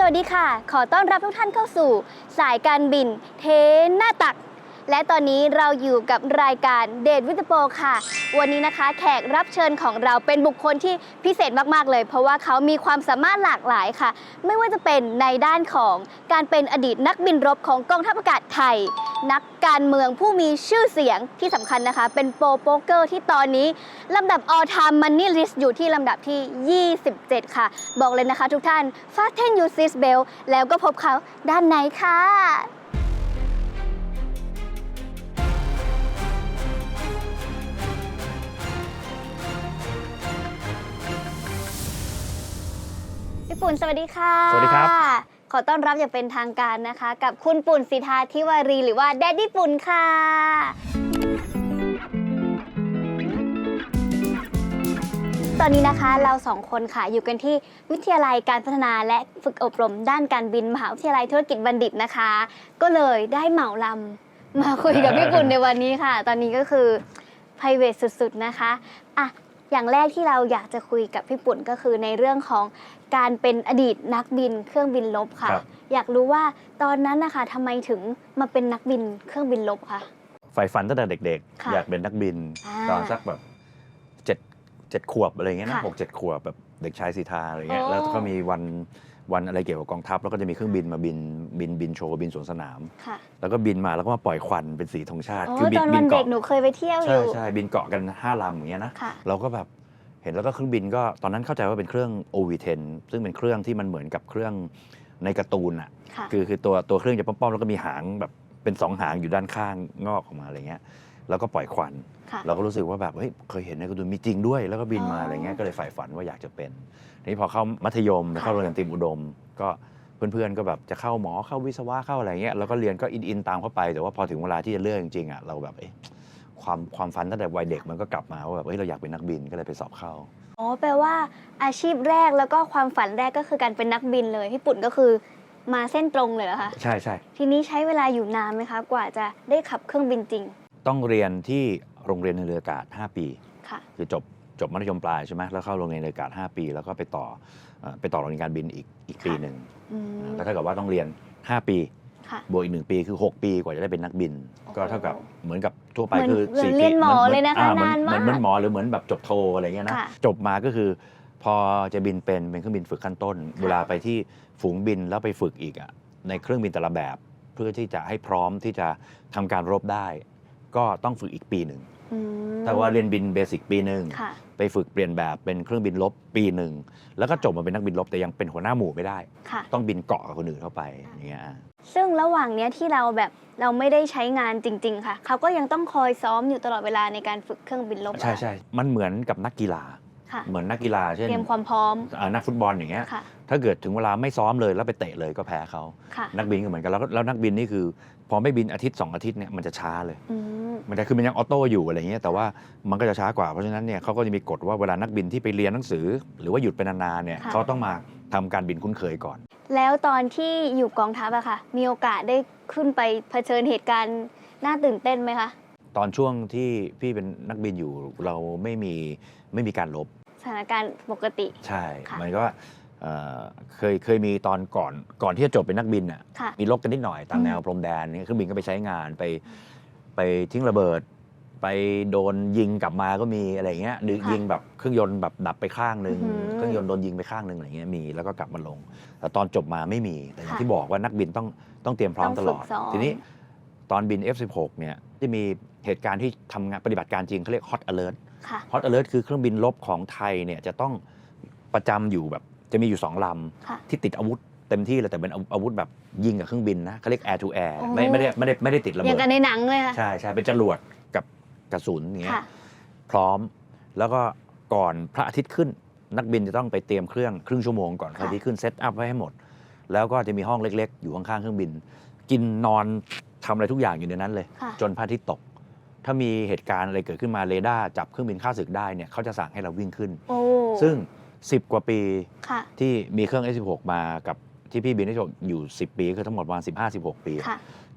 วัสดีค่ะขอต้อนรับทุกท่านเข้าสู่สายการบินเทหน้าตักและตอนนี้เราอยู่กับรายการเดทวิดโปค่ะวันนี้นะคะแขกรับเชิญของเราเป็นบุคคลที่พิเศษมากๆเลยเพราะว่าเขามีความสามารถหลากหลายค่ะไม่ว่าจะเป็นในด้านของการเป็นอดีตนักบินรบของกองทัพอากาศไทยนักการเมืองผู้มีชื่อเสียงที่สำคัญนะคะเป็นโปรโป๊กเกอร์ที่ตอนนี้ลำดับ All Time Money List อยู่ที่ลำดับที่ 27 ค่ะบอกเลยนะคะทุกท่าน Fasten your seat belt แล้วก็พบเขาด้านในค่ะพี่ปุ่นสวัสดีค่ะสวัสดีครับขอต้อนรับอย่างเป็นทางการนะคะกับคุณปุ่นสิทธาธิวารีหรือว่าแดดดี้ปุ่นค่ะตอนนี้นะคะเราสองคนค่ะอยู่กันที่วิทยาลัยการพัฒนาและฝึกอบรมด้านการบินมหาวิทยาลัยธุรกิจบัณฑิตนะคะก็เลยได้เหมาลำมาคุยกับพี่ปุ่นในวันนี้ค่ะตอนนี้ก็คือ private สุดๆนะคะอ่ะอย่างแรกที่เราอยากจะคุยกับพี่ปุ่นก็คือในเรื่องของการเป็นอดีตนักบินเครื่องบินรบค่ะอยากรู้ว่าตอนนั้นนะคะทำไมถึงมาเป็นนักบินเครื่องบินรบคะใฝ่ฝันตั้งแต่เด็กๆอยากเป็นนักบินตอนสักแบบ7 ขวบอะไรเงี้ยนะ6-7 ขวบแบบเด็กชายสิทธาอะไรเงี้ยแล้วก็มีวันอะไรเกี่ยวกับกองทัพแล้วก็จะมีเครื่องบินมาบินโชว์บินสวนสนามแล้วก็บินมาแล้วก็มาปล่อยควันเป็นสีธงชาติคือบินเด็กหนูเคยไปเที่ยวอยู่ใช่บินเกาะกัน5 ลำอย่างเงี้ยนะเราก็แบบเห็นแล้วก็เครื่องบินก็ตอนนั้นเข้าใจว่าเป็นเครื่อง OV-10 ซึ่งเป็นเครื่องที่มันเหมือนกับเครื่องในการ์ตูนอ่ะคือตัวเครื่องจะป้อมๆแล้วก็มีหางแบบเป็น2 หางอยู่ด้านข้างงอกออกมาอะไรเงี้ยแล้วก็ปล่อยควันเราก็รู้สึกว่าแบบเฮ้ยเคยเห็นในการ์ตูนมีจริงด้วยแล้วก็บินมาอะไรเงี้ยก็เลยใฝ่ฝันว่าอยากจะเป็นนี่พอเข้ามัธยมเข้าโรงเรียนเตรียมอุดมก็เพื่อนๆก็แบบจะเข้าหมอเข้าวิศวะเข้าอะไรเงี้ยแล้วก็เรียนก็อินตามเข้าไปแต่ว่าพอถึงเวลาที่จะเลือกจริงๆอ่ะเราแบบความฝันตั้งแต่วัยเด็กมันก็กลับมาว่าแบบเราอยากเป็นนักบินก็เลยไปสอบเข้าอ๋อแปลว่าอาชีพแรกแล้วก็ความฝันแรกก็คือการเป็นนักบินเลยพี่ปุ่นก็คือมาเส้นตรงเลยเหรอคะใช่ทีนี้ใช้เวลาอยู่นานไหมคะกว่าจะได้ขับเครื่องบินจริงต้องเรียนที่โรงเรียนในเรืออากาศ5 ปีคือจบมัธยมปลายใช่ไหมแล้วเข้าโรงเรียนในเรืออากาศ5 ปีแล้วก็ไปต่อโรงเรียนการบินอีกปีหนึ่งก็เท่ากับว่าต้องเรียน5 ปีบวกอีก1 ปีคือ6 ปีกว่าจะได้เป็นนักบินก็เท่ากับเหมือนกับทั่วไปคือ4 ปีเรียนหมอเลยนะคะนานมากเหมือนหมอหรือเหมือนแบบจบโทอะไรเงี้ยนะจบมาก็คือพอจะบินเป็นเครื่องบินฝึกขั้นต้นเวลาไปที่ฝูงบินแล้วไปฝึกอีกในเครื่องบินแต่ละแบบเพื่อที่จะให้พร้อมที่จะทำการรบได้ก็ต้องฝึกอีกปีหนึ่งแต่ว่าเรียนบินเบสิกปีหนึ่งไปฝึกเปลี่ยนแบบเป็นเครื่องบินรบปีหนึ่งแล้วก็จบมาเป็นนักบินรบแต่ยังเป็นหัวหน้าหมู่ไม่ได้ต้องบินเกาะกับคนอื่นเข้าไปอย่างเงี้ยซึ่งระหว่างเนี้ยที่เราไม่ได้ใช้งานจริงๆค่ะเขาก็ยังต้องคอยซ้อมอยู่ตลอดเวลาในการฝึกเครื่องบินรบใช่มันเหมือนกับนักกีฬาเหมือนนักกีฬาเช่นเตรียมความพร้อมนักฟุตบอลอย่างเงี้ยถ้าเกิดถึงเวลาไม่ซ้อมเลยแล้วไปเตะเลยก็แพ้เขานักบินก็เหมือนกันแล้วนักบินนี่คือพอไม่บินอาทิตย์2 อาทิตย์เนี่ยมันจะช้าเลยมันยังออโต้อยู่อะไรเงี้ยแต่ว่ามันก็จะช้ากว่าเพราะฉะนั้นเนี่ยเขาก็จะมีกฎว่าเวลานักบินที่ไปเรียนหนังสือหรือว่าหยุดไปนานๆเนี่ยเขาต้องมาทำการบินคุ้นเคยก่อนแล้วตอนที่อยู่กองทัพอะค่ะมีโอกาสได้ขึ้นไปเผชิญเหตุการณ์น่าตื่นเต้นไหมคะตอนช่วงที่พี่เป็นนักบินอยู่เราไม่มีการรบสถานการณ์ปกติใช่มันก็เคยมีตอนก่อนที่จะจบเป็นนักบินอ่ะมีรบกันนิดหน่อยตามแนวพรมแดนเครื่องบินก็ไปใช้งานไปทิ้งระเบิดไปโดนยิงกลับมาก็มีอะไรเงี้ยยิงแบบเครื่องยนต์แบบดับไปข้างนึงเครื่องยนต์โดนยิงไปข้างนึงอะไรเงี้ยมีแล้วก็กลับมาลงแต่ตอนจบมาไม่มีแต่อย่างที่บอกว่านักบินต้องเตรียมพร้อมตลอดทีนี้ตอนบิน F16 เนี่ยที่มีเหตุการณ์ที่ทำงานปฏิบัติการจริงเขาเรียก Hot Alert Hot Alert คือเครื่องบินรบของไทยเนี่ยจะต้องประจำอยู่แบบจะมีอยู่2 ลำที่ติดอาวุธเต็มที่เลยแต่เป็นอาวุธแบบยิงกับเครื่องบินนะเขาเรียก Air to Air ไม่ได้ติดระเบิดอย่างกันในหนังเลยค่ะใช่เป็นจรวดกับกระสุนอย่างเงี้ยพร้อมแล้วก็ก่อนพระอาทิตย์ขึ้นนักบินจะต้องไปเตรียมเครื่องครึ่งชั่วโมงก่อนพระอาทิตย์ขึ้นเซตอัพไว้ให้หมดแล้วก็จะมีห้องเล็กๆอยู่ข้างๆเครื่องบินกินนอนทำอะไรทุกอย่างอยู่ในนั้นเลยจนพระอาทิตย์ตกถ้ามีเหตุการณ์อะไรเกิดขึ้นมาเรดาร์จับเครื่องบินข้าศึกได้เนี่ยเขาจะสั่งให้เราวิ่งขึ้นซึ่ง10 กว่าปีที่มีเครื่อง F16 มากับที่พี่บินได้อยู่10 ปีคือทั้งหมดประมาณ15-16 ปี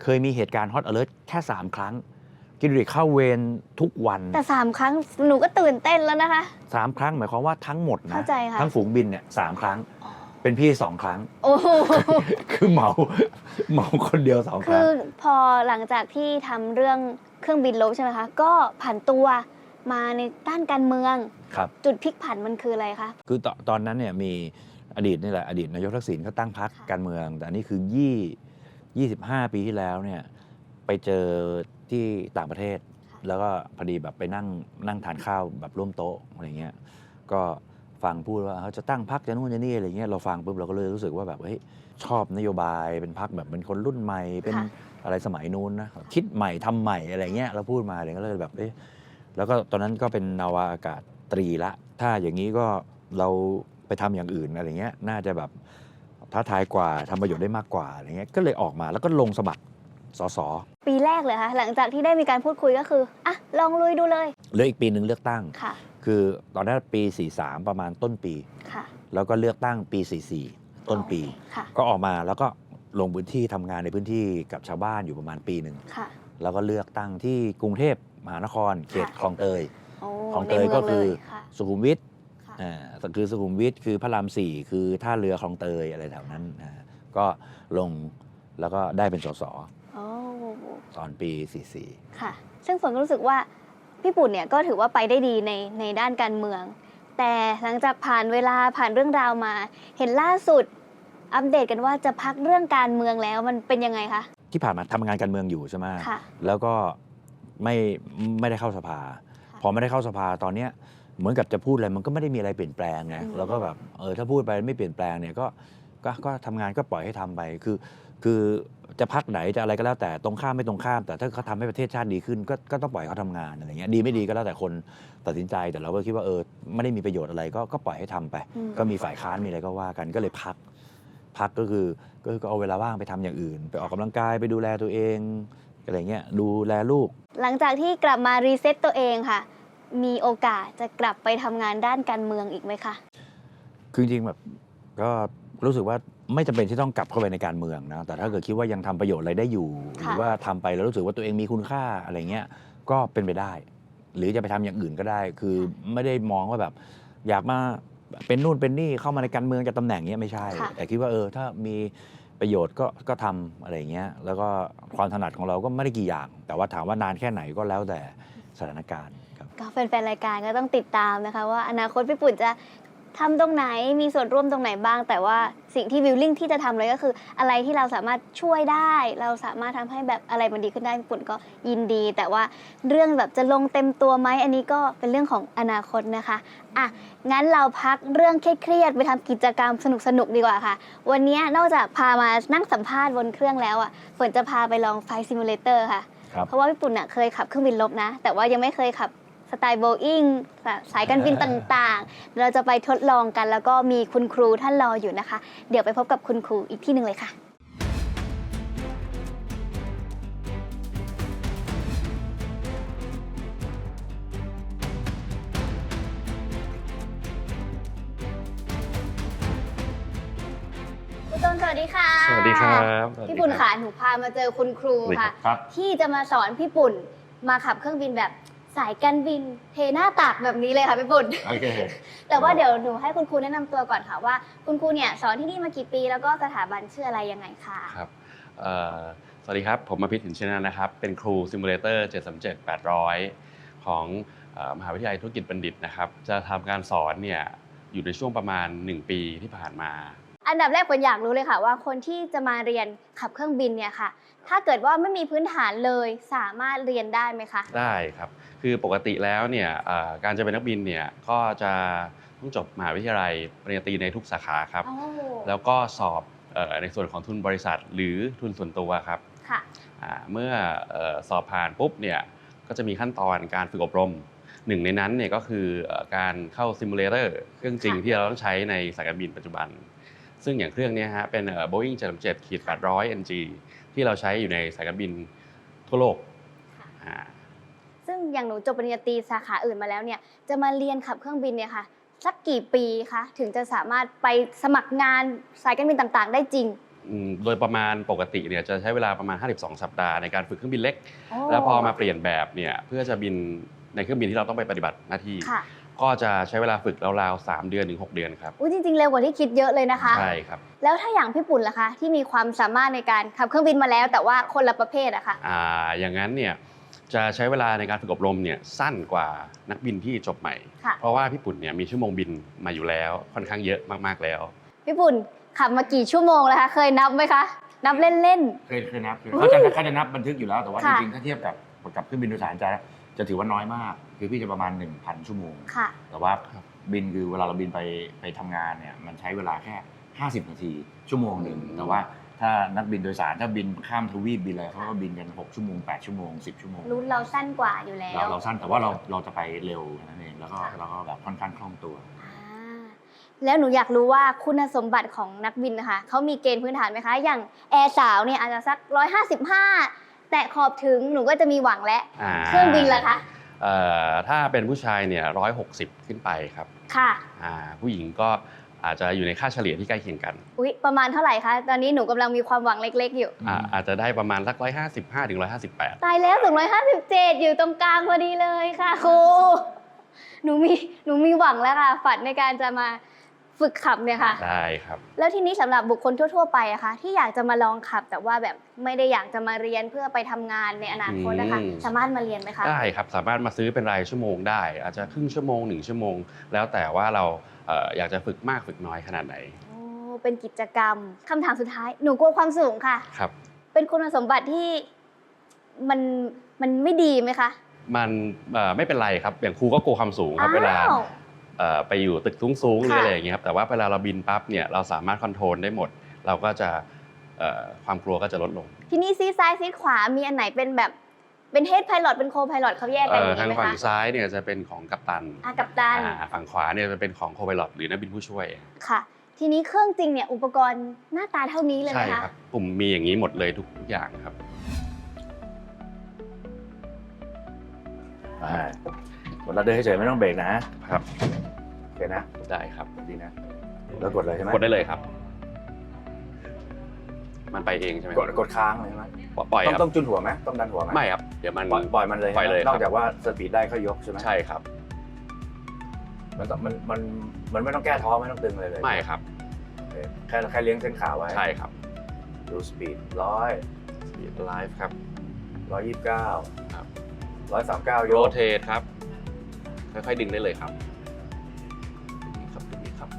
เคยมีเหตุการณ์ Hot Alert แค่ 3 ครั้งกินดิเข้าเวรทุกวันแต่3 ครั้งหนูก็ตื่นเต้นแล้วนะคะ3 ครั้งหมายความว่าทั้งหมดนะทั้งฝูงบินเนี่ย3 ครั้ง เป็นพี่2 ครั้ง โอ้โห คือเหมาคนเดียว2 ค คื รั้ง อพอหลังจากที่ทำเรื่องเครื่องบินลบใช่ไหมคะก็ผันตัวมาในด้านการเมือง ครับ จุดพลิกผันมันคืออะไรคะ คือตอนนั้นเนี่ยมีอดีตนี่แหละอดีตนายกทักษิณเขาตั้งพรรค ค่ะ การเมือง แต่อันนี้คือ25 ปีที่แล้วเนี่ยไปเจอที่ต่างประเทศ แล้วก็พอดีแบบไปนั่งทานข้าวแบบร่วมโต๊ะอะไรเงี้ยก็ฟังพูดว่าเขาจะตั้งพรรคจะนู่นจะนี่อะไรเงี้ยเราฟังปุ๊บเราก็เลยรู้สึกว่าแบบเฮ้ยชอบนโยบายเป็นพรรคแบบเป็นคนรุ่นใหม่เป็น ค่ะ อะไรสมัยนู้นนะคิดใหม่ทำใหม่อะไรเงี้ยเราพูดมาเลยก็เลยแบบเอ๊ะแล้วก็ตอนนั้นก็เป็นนาวาอากาศตรีละ ถ้าอย่างนี้ก็เราไปทำอย่างอื่นอะไรเงี้ยน่าจะแบบท้าทายกว่าทำประโยชน์ได้มากกว่าอะไรเงี้ยก็เลยออกมาแล้วก็ลงสมัครสส ปีแรกเลยคะหลังจากที่ได้มีการพูดคุยก็คืออ่ะลองลุยดูเลย เหลืออีกปีหนึ่งเลือกตั้ง ค่ะ คือตอนนั้นปี 43 ประมาณต้นปี ค่ะ แล้วก็เลือกตั้งปี 44 ต้นปี ค่ะ ก็ออกมาแล้วก็ลงพื้นที่ทำงานในพื้นที่กับชาวบ้านอยู่ประมาณปีหนึ่ง ค่ะ แล้วก็เลือกตั้งที่กรุงเทพมหานครเขต ค่ะ คลองเตย โอ้ ของ ใน เตย มื ก็ ง คือ เลยค่ะ สุขุมวิท ค่ะ คือสุขุมวิทคือพระราม 4 คือท่าเรือคลองเตยอะไรแถวนั้นก็ลงแล้วก็ได้เป็นสส โอ้ ตอนปี 44 ค่ะ ซึ่งฝนก็รู้สึกว่าพี่ปุ่นเนี่ยก็ถือว่าไปได้ดีในด้านการเมือง แต่หลังจากผ่านเวลาผ่านเรื่องราวมา เห็นล่าสุดอัปเดตกันว่าจะพักเรื่องการเมืองแล้วมันเป็นยังไงคะ ที่ผ่านมาทำงานการเมืองอยู่ใช่ไหม ค่ะ แล้วก็ไม่ได้เข้าสภา พอไม่ได้เข้าสภาตอนเนี้ยเหมือนกับจะพูดอะไรมันก็ไม่ได้มีอะไรเปลี่ยนแปลงไง อืม แล้วก็แบบถ้าพูดไปไม่เปลี่ยนแปลงเนี่ยก็ทำงานก็ปล่อยให้ทำไปคือจะพักไหนจะอะไรก็แล้วแต่ตรงข้ามไม่ตรงข้าม แต่ถ้าเขาทำให้ประเทศชาติดีขึ้นก็ต้องปล่อยเขาทำงานอะไรเงี้ยดีไม่ดีก็แล้วแต่คนตัดสินใจแต่เราก็คิดว่าไม่ได้มีประโยชน์อะไรก็ปล่อยให้ทำไป ก็มีฝ่ายค้านมีอะไรก็ว่ากันก็เลยพักก็คือเอาเวลาว่างไปทำอย่างอื่น ไปออกกำลังกายไปดูแลตัวเองอะไรเงี้ยดูแลลูก หลังจากที่กลับมารีเซ็ตตัวเองค่ะ มีโอกาสจะกลับไปทำงานด้านการเมืองอีกไหมคะ คือจริงๆแบบก็รู้สึกว่าไม่จำเป็นที่ต้องกลับเข้าไปในการเมืองนะแต่ถ้าเกิดคิดว่ายังทำประโยชน์อะไรได้อยู่ ห ค่ะ รือว่าทำไปแล้วรู้สึกว่าตัวเองมีคุณค่าอะไรเงี้ยก็เป็นไปได้ หรือจะไปทำอย่างอื่นก็ได้ คือไม่ได้มองว่าแบบอยากมาเป็นนู่นเป็นนี่เข้ามาในการเมืองจะตำแหน่งเงี้ยไม่ใช่ ค่ะ แต่คิดว่าถ้ามีประโยชน์ก็ทำอะไรเงี้ยแล้วก็ความถนัดของเราก็ไม่ได้กี่อย่าง แต่ว่าถามว่านานแค่ไหนก็แล้วแต่สถานการณ์ครับ ก็แฟนๆรายการก็ต้องติดตามนะคะ ว่าอนาคตพี่ปุ่นจะทำตรงไหนมีส่วนร่วมตรงไหนบ้าง แต่ว่าสิ่งที่วิลลิ่งที่จะทำเลยก็คือ อะไรที่เราสามารถช่วยได้ เราสามารถทำให้แบบอะไรมันดีขึ้นได้พี่ปุ่นก็ยินดี แต่ว่าเรื่องแบบจะลงเต็มตัวไหมอันนี้ก็เป็นเรื่องของอนาคตนะคะอ่ะงั้นเราพักเรื่องเครียดๆไปทำกิจกรรมสนุกๆดีกว่าค่ะ วันนี้นอกจากพามานั่งสัมภาษณ์บนเครื่องแล้วอ่ะฝนจะพาไปลองไฟซิมูเลเตอร์ค่ะ ครับ เพราะว่าพี่ปุ่นน่ะเคยขับเครื่องบินลบนะ แต่ว่ายังไม่เคยขับสไตล์โบอิงสายการบินต่างๆ เราจะไปทดลองกันแล้วก็มีคุณครูท่านรออยู่นะคะ เดี๋ยวไปพบกับคุณครูอีกที่หนึ่งเลยค่ะ คุณต้นสวัสดีค่ะ สวัสดีครับ พี่ปุ่นค่ะหนูพามาเจอคุณครูค่ะ ครับ ที่จะมาสอนพี่ปุ่นมาขับเครื่องบินแบบสายการบินเทหน้าตักแบบนี้เลยค่ะพี่ปุ่น โอเค แต่ว่าเดี๋ยวหนูให้คุณครูแนะนำตัวก่อนค่ะว่าคุณครูเนี่ยสอนที่นี่มากี่ปีแล้วก็สถาบันชื่ออะไรยังไงคะ ครับสวัสดีครับ ผมมาพิษหินชนะนะครับ เป็นครูซิมูเลเตอร์ 737-800 ของมหาวิทยาลัยธุรกิจบัณฑิตนะครับ จะทำการสอนเนี่ยอยู่ในช่วงประมาณ 1 ปีที่ผ่านมา อันดับแรกผมอยากรู้เลยค่ะว่าคนที่จะมาเรียนขับเครื่องบินเนี่ยค่ะ ถ้าเกิดว่าไม่มีพื้นฐานเลยสามารถเรียนได้ไหมคะ ได้ครับ คือปกติแล้วเนี่ยการจะเป็นนักบินเนี่ยก็จะต้องจบมหาวิทยาลัยปริญญาตรีในทุกสาขาครับ โอ้ แล้วก็สอบในส่วนของทุนบริษัทหรือทุนส่วนตัวครับ ค่ะ เมื่อสอบผ่านปุ๊บเนี่ยก็จะมีขั้นตอนการฝึกอบรมหนึ่งในนั้นเนี่ยก็คือการเข้าซิมูเลเตอร์เครื่องจริง ค่ะ ที่เราต้องใช้ในสายการบินปัจจุบัน ซึ่งอย่างเครื่องนี้ฮะเป็นBoeing 737-800 NG ที่เราใช้อยู่ในสายการบินทั่วโลก ค่ะ อ่า ซึ่งอย่างหนูจบปริญญาตรีสาขาอื่นมาแล้วเนี่ยจะมาเรียนขับเครื่องบินเนี่ยค่ะสักกี่ปีคะถึงจะสามารถไปสมัครงานสายการบินต่างๆ ได้จริง โดยประมาณปกติเนี่ยจะใช้เวลาประมาณ 52 สัปดาห์ในการฝึกเครื่องบินเล็ก โอ้ แล้วพอมาเปลี่ยนแบบเนี่ยเพื่อจะบินในเครื่องบินที่เราต้องไปปฏิบัติหน้าที่ ค่ะ ก็จะใช้เวลาฝึกราวๆ3 เดือนถึง 6 เดือนครับอุ้ยจริงๆเร็วกว่าที่คิดเยอะเลยนะคะใช่ครับแล้วถ้าอย่างพี่ปุ่นล่ะคะที่มีความสามารถในการขับเครื่องบินมาแล้วแต่ว่าคนละประเภทอะค่ะอย่างนั้นเนี่ยจะใช้เวลาในการฝึกอบรมเนี่ยสั้นกว่านักบินที่จบใหม่เพราะว่าพี่ปุ่นเนี่ยมีชั่วโมงบินมาอยู่แล้วค่อนข้างเยอะมากๆแล้วพี่ปุ่นขับมากี่ชั่วโมงแล้วคะเคยนับไหมคะนับเล่นๆเคยนับเขาจะนับบันทึกอยู่แล้วแต่ว่าจริงๆถ้าเทียบกับเครื่องบินโดยสารจะถือว่าน้อยมากคือพี่จะประมาณ 1,000 ชั่วโมงแต่ว่าบินคือเวลาเราบินไปทำงานเนี่ยมันใช้เวลาแค่50 นาทีชั่วโมงหนึ่งแต่ว่าถ้านักบินโดยสารถ้าบินข้ามทวีปบินอะไรเขาก็บินกัน6 ชั่วโมง 8 ชั่วโมง 10 ชั่วโมงรุ่นเราสั้นกว่าอยู่แล้วเราสั้นแต่ว่าเราจะไปเร็วนั่นเองแล้วก็แบบค่อนข้างคล่องตัวแล้วหนูอยากรู้ว่าคุณสมบัติของนักบินนะคะเขามีเกณฑ์พื้นฐานไหมคะอย่างแอร์สาวเนี่ยอาจจะสัก155แต่ขอบถึงหนูก็จะมีหวังและเครื่องบินล่ะคะถ้าเป็นผู้ชายเนี่ย160ขึ้นไปครับค่ะผู้หญิงก็อาจจะอยู่ในค่าเฉลี่ยที่ใกล้เคียงกันอุ๊ยประมาณเท่าไหร่คะตอนนี้หนูกำลังมีความหวังเล็กๆอยู่อาจจะได้ประมาณสัก155 ถึง 158ตายแล้วถึง157อยู่ตรงกลางพอดีเลยค่ะครูหนูมีหวังแล้วค่ะฝันในการจะมาฝึกขับเนี่ยค่ะได้ครับแล้วทีนี้สำหรับบุคคลทั่วๆไปอะคะที่อยากจะมาลองขับแต่ว่าแบบไม่ได้อยากจะมาเรียนเพื่อไปทำงานในอนาคตนะคะสามารถมาเรียนไหมคะได้ครับสามารถมาซื้อเป็นรายชั่วโมงได้อาจจะครึ่งชั่วโมง1 ชั่วโมงแล้วแต่ว่าเราอยากจะฝึกมากฝึกน้อยขนาดไหนโอ้เป็นกิจกรรมคำถามสุดท้ายหนูกลัวความสูงค่ะครับเป็นคุณสมบัติที่มันไม่ดีไหมคะมันไม่เป็นไรครับอย่างครูก็กลัวความสูงครับเวลาไปอยู่ตึกสูงๆหรืออะไรอย่างเงี้ยครับแต่ว่าเวลาเราบินปั๊บเนี่ยเราสามารถคอนโทรลได้หมดเราก็จะความกลัวก็จะลดลงทีนี้ซีซ้ายซีขวามีอันไหนเป็นแบบเป็นเฮดไพลอตเป็นโคไพลอตเขาแยกกันไหมคะทางฝั่งซ้ายเนี่ยจะเป็นของกัปตันกัปตันฝั่งขวาเนี่ยจะเป็นของโคไพลอตหรือนักบินผู้ช่วยค่ะทีนี้เครื่องจริงเนี่ยอุปกรณ์หน้าตาเท่านี้เลยไหมคะใช่ครับปุ่มมีอย่างนี้หมดเลยทุกอย่างครับเราเดินเฉยๆไม่ต้องเบรกนะครับโอเคนะได้ครับดีนะแล้วกดเลยใช่ไหมกดได้เลยครับมันไปเองใช่ไหมกดค้างเลยใช่ไหมปล่อยครับต้องจุนหัวไหมต้องดันหัวไหมไม่ครับเดี๋ยวมันปล่อยมันเลยนอกจากว่าสปีดได้เขายกใช่ไหมใช่ครับมันไม่ต้องแก้ท้อไม่ต้องตึงเลยไม่ครับแค่เลี้ยงเส้นขาไว้ใช่ครับดูสปีดสปีดไลฟ์ครับ129ครับ139โรเทตครับค่อยๆดึงได้เลยครับนี่ครับ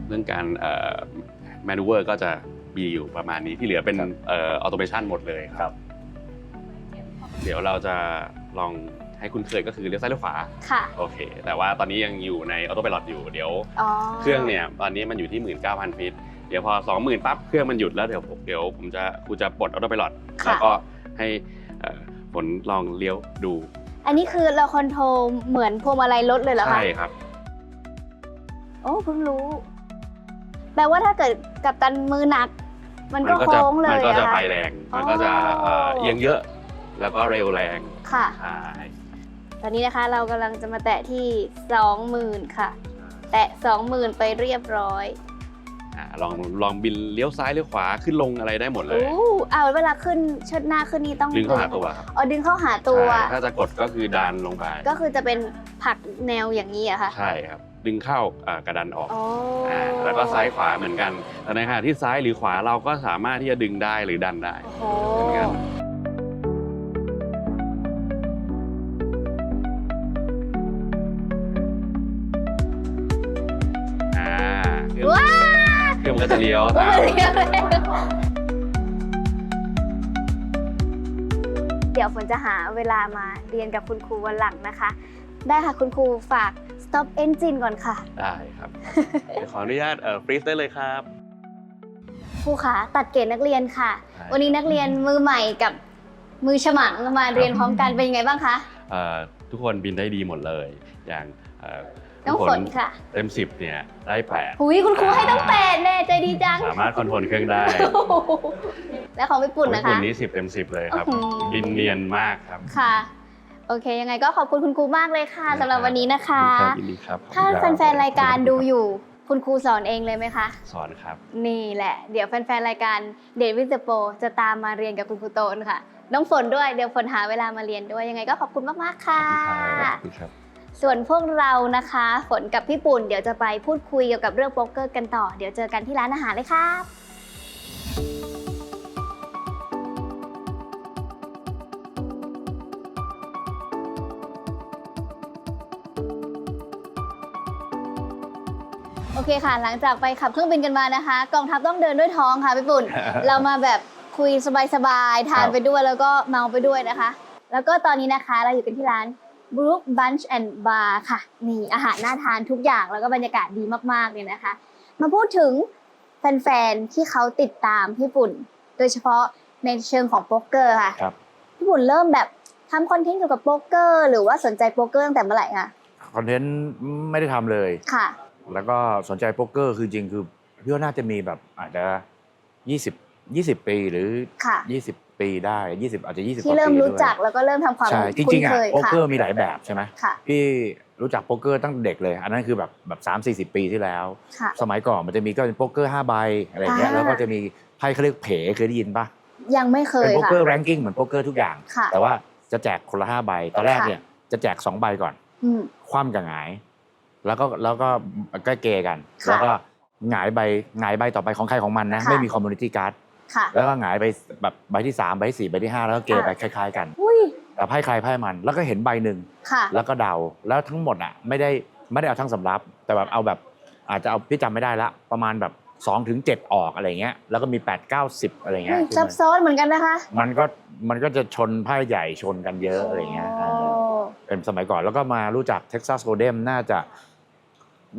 เรื่องการแมนูเวอร์ก็จะมีอยู่ประมาณนี้ที่เหลือเป็นออโตเมชันหมดเลยครับเดี๋ยวเราจะลองให้คุณเคยก็คือเลี้ยวซ้ายเลี้ยวขวาค่ะโอเคแต่ว่าตอนนี้ยังอยู่ในออโต้ไพลอตอยู่เดี๋ยวเครื่องเนี่ยตอนนี้มันอยู่ที่ 19,000 ฟีตเดี๋ยวพอ 20,000 ปั๊บเครื่องมันหยุดแล้วเดี๋ยวครูจะปลดออโต้ไพลอตแล้วก็ให้ผลลองเลี้ยวดูอันนี้คือเราคอนโทรลเหมือนพวงมาลัยรถเลยเหรอคะใช่ครับโอ้เพิ่งรู้แปลว่าถ้าเกิดกัปตันมือหนักมันก็โค้งเลยมันก็จะไปแรงมันก็จะเอียงเยอะแล้วก็เร็วแรงค่ะตอนนี้นะคะเรากำลังจะมาแตะที่ 20,000 ค่ะแตะ 20,000 ไปเรียบร้อยลองบินเลี้ยวซ้ายเลี้ยวขวาขึ้นลงอะไรได้หมดเลยเวลาขึ้นเชิดหน้าขึ้นนี่ต้องดึงเข้าหาตัวครับดึงเข้าหาตัวถ้าจะกดก็คือดันลงไปก็คือจะเป็นผลักแนวอย่างนี้อะค่ะใช่ครับดึงเข้ากระดันออกแล้วก็ซ้ายขวาเหมือนกันแต่ในขณะที่ซ้ายหรือขวาเราก็สามารถที่จะดึงได้หรือดันได้เหมือนกันเครื่องมันก็จะเลี้ยวตามเดี๋ยวฝนจะหาเวลามาเรียนกับคุณครูวันหลังนะคะได้ค่ะคุณครูฝาก stop engine ก่อนค่ะได้ครับ ขออนุญาตฟรีซได้เลยครับครูขาตัดเกรดนักเรียนค่ะวันนี้นักเรียนมือใหม่กับมือฉมังมาเรียนพร้อมกันเป็นยังไงบ้างคะทุกคนบินได้ดีหมดเลยอย่างน้องฝนค่ะเต็ม10เนี่ยได้8หุยคุณครูให้ตั้ง8แน่ใจดีจังสามารถคอนโทรลเครื่องได้แล้วของพี่ปุ่นนะคะญี่ปุ่นนี้10 เต็ม 10เลยครับบินเนียนมากครับค่ะ โอเคยังไงก็ขอบคุณคุณครูมากเลยค่ะสำหรับวันนี้นะคะ ยินดีครับ ถ้าแฟนๆรายการดูอยู่คุณครูสอนเองเลยไหมคะ สอนครับ นี่แหละเดี๋ยวแฟนๆรายการเดทวิดโปจะตามมาเรียนกับคุณครูโตนค่ะน้องฝนด้วยเดี๋ยวฝนหาเวลามาเรียนด้วยยังไงก็ขอบคุณมากๆค่ะ ขอบคุณครับ ส่วนพวกเรานะคะฝนกับพี่ปุ่นเดี๋ยวจะไปพูดคุยเกี่ยวกับเรื่องโป๊กเกอร์กันต่อเดี๋ยวเจอกันที่ร้านอาหารเลยครับโอเคค่ะหลังจากไปขับเครื่องบินกันมานะคะกองทัพต้องเดินด้วยท้องค่ะพี่ปุ่น เรามาแบบคุยสบายๆทานไปด้วยแล้วก็เมาไปด้วยนะคะ แล้วก็ตอนนี้นะคะเราอยู่กันที่ร้าน Brook Bunch and Bar ค่ะนี่อาหารน่าทานทุกอย่างแล้วก็บรรยากาศดีมากๆเลยนะคะ มาพูดถึงแฟนๆที่เขาติดตามพี่ปุ่น โดยเฉพาะในเชิงของโป๊กเกอร์ค่ะ ครับ พี่ปุ่นเริ่มแบบทำคอนเทนต์เกี่ยวกับโป๊กเกอร์หรือว่าสนใจโป๊กเกอร์ตั้งแต่เมื่อไหร่คะ คอนเทนต์ไม่ได้ทำเลย ค่ะ แล้วก็สนใจโป๊กเกอร์คือจริงคือพี่ว่าน่าจะมีแบบอาจจะ20 ปีหรือ ค่ะ 20 ปีได้20อาจจะ20 ที่เริ่ม กว่าปี รู้จัก ด้วย แล้วก็เริ่มทำความ ใช่จ คุ้ ริ น งๆอ่ะ เคย โป๊ก ค่ะ เกอร์มีหลายแบบใช่ไหม ค่ะ พี่รู้จักโป๊กเกอร์ตั้งแต่เด็กเลยอันนั้นคือแบบ30-40 ปีที่แล้ว ค่ะ สมัยก่อนมันจะมีก็เป็นโป๊กเกอร์5 ใบอะไรอย่างเงี้ย อ่า แล้วก็จะมีไพ่เขาเรียกเผเคยได้ยินปะ ยังไม่เค เป็น ย โป๊ก ค่ะ เกอร์แรงกิ้งเหมือนโป๊กเกอร์ทุกอย่าง ค่ะ แต่ว่าจะแจกคนละ5 ใบตอนแรกเนี่ยจะแจก2 ใบก่อน อืม คว่ำกับหงายแล้วก็ใกล้เกยกัน ค่ะ แล้วก็หงายใบต่อไปของใครของมันนะ ค่ะ ไม่มีคอมมูนิตี้การ์ด ค่ะ แล้วก็หงายไปแบบใบที่3ใบที่4ใบที่5แล้วก็เกยไปคล้ายๆกัน อุ้ย แต่ไพ่ใครไพ่มันแล้วก็เห็นใบหนึ่ง ค่ะ แล้วก็เดาแล้วทั้งหมดอ่ะไม่ได้เอาทั้งสำรับ แต่แบบเอาแบบอาจจะเอาพี่จำไม่ได้ละประมาณแบบ2 ถึง 7ออกอะไรเงี้ยแล้วก็มี8 9 10อะไรเงี้ย ซับซ้อนเหมือนกันนะคะ มันก็จะชนไพ่ใหญ่ชนกันเยอะอะไรเงี้ย โอ้ เป็นสมัยก่อนแล้วก็มารู้จัก Texas Hold'em น่าจะ